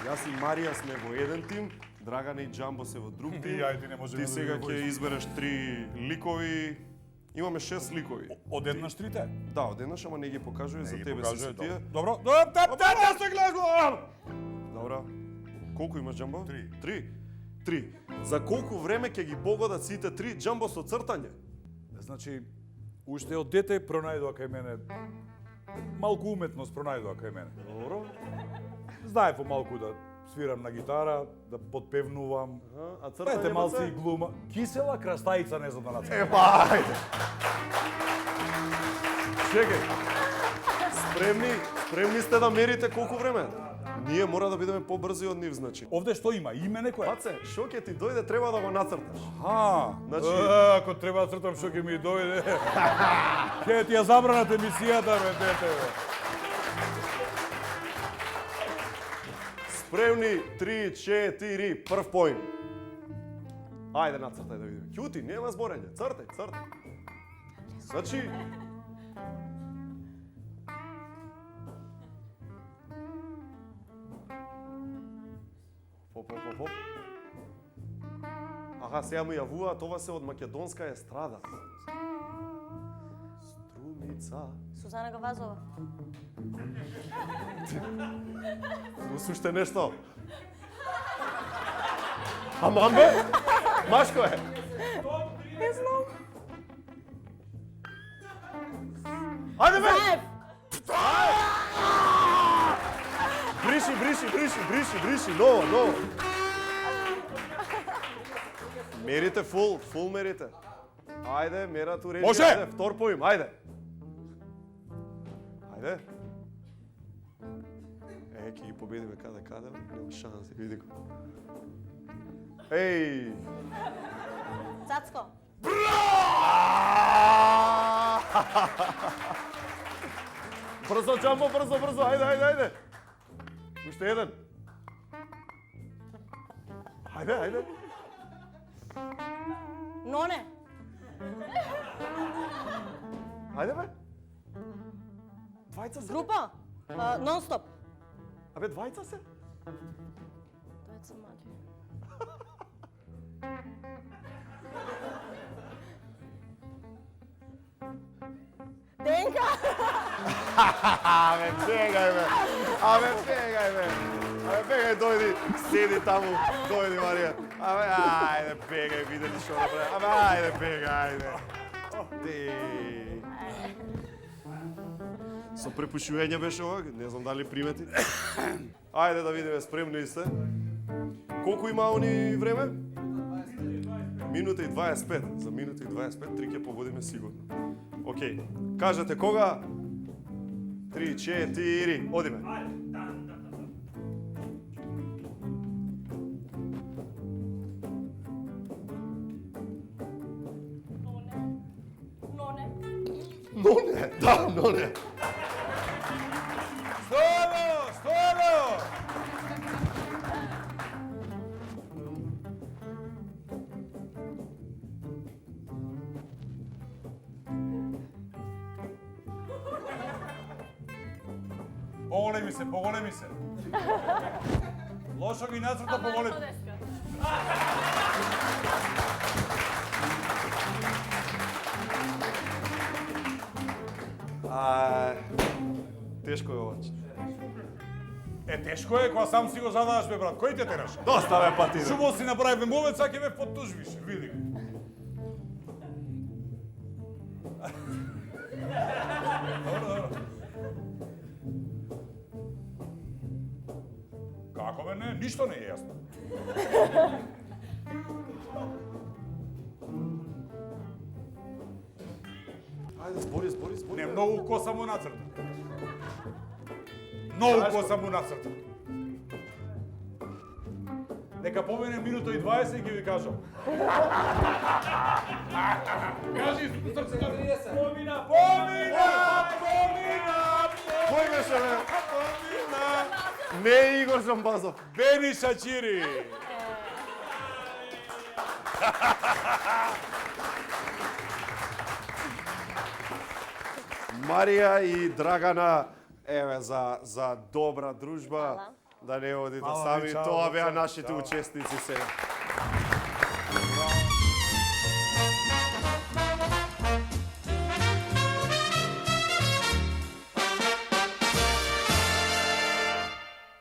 Јас и Марија сме во еден тим, Драгана и Џамбо се во друг тим. Јајде, не можеме Ти да сега видиме ќе кои. избереш 3 ликови. Имаме 6 ликови. Одеднаш трите? Да, одеднаш, ама не ги покажуваме, за Не ги тебе се покажува, тие. Добро. се гледам! Добро. Колку имаш, Џамбо? 3. 3. За колку време ќе ги погодат сите 3 Џамбо со цртање? Значи, уште од дете пронајдоа кај мене малку уметност пронајдоа кај мене. Добро. Знае помалку да свирам на гитара, да подпевнувам. А Дајте малце и глума. Кисела крастаица не знам да нацртам. Епа, ајде. Чекај. Спремни сте да мерите колку време? Ние мора да бидеме побрзи од нив, значи. Овде што има? Име некој? Паце, шо ќе ти дојде, треба да го нацрташ. Значи, Значи- ако треба да цртам што ќе ми дојде. Ќе ти ја забранат емисијата, бе, дете, бе. Спремни, 3, 4, прв поим. Ајде, нацртај да видиме. Ќути, нема зборење. Цртај. Значи... Поп. Аха, сега му јавуваат, ова се од македонска естрада. Струмица. Сузана Гавазова. Уште нешто. Аман бе? Машко е. Не знам. Ајде бе! Заев! Бриши, ново. Мерите фул мерите. Ајде, мерат уреди. Може! Ајде, втор поим, ајде. Ќе ги победиме каде, нема шанси, види го. Еј! Цацко. Брзо, Џамбо, брзо, ајде. Уште еден. Ајде. Ноне. Ајде бе. Двајца се. Група. Нон-стоп. Абе, двајца се. Двајца маѓи. Денка. Абе, бегај, дојди, седи таму, дојди, Марија. Абе, ајде, бегај, видели што направи. Абе, ајде, бегај, Со препушување беше ова, не знам дали примети. Ајде да видиме, спремни ли сте? Колку има они време? Минута и 25. За минута и 25 3 ќе погодиме сигурно. Океј. Кажете кога? 3, 4, одиме. Ноне, да, Ноне. Стојано! Поголеми се. Лошо ги нацрта поголеми. Тешко е овач. Тешко е кога сам си го задаваш, бе, брат. Кој те тераш? Доста бе пати. Шубо си направи мовец, а ќе ме подтужвиш. Види го. Добро. Како бе, не? Ништо не е јасно. Ајде, збори. Не, многу коса му нацрта. Многу коса му нацрта. Нека помине минута и 20 и ги ви кажам. Кажи, срцето. Помина! Кој беше бе? Не Игор Жамбазов. Бени Шачири. Марија и Драгана, еве за добра дружба. Да не одите Фала ви, сами, чао, тоа беа деца. нашите Чао. учесници сега.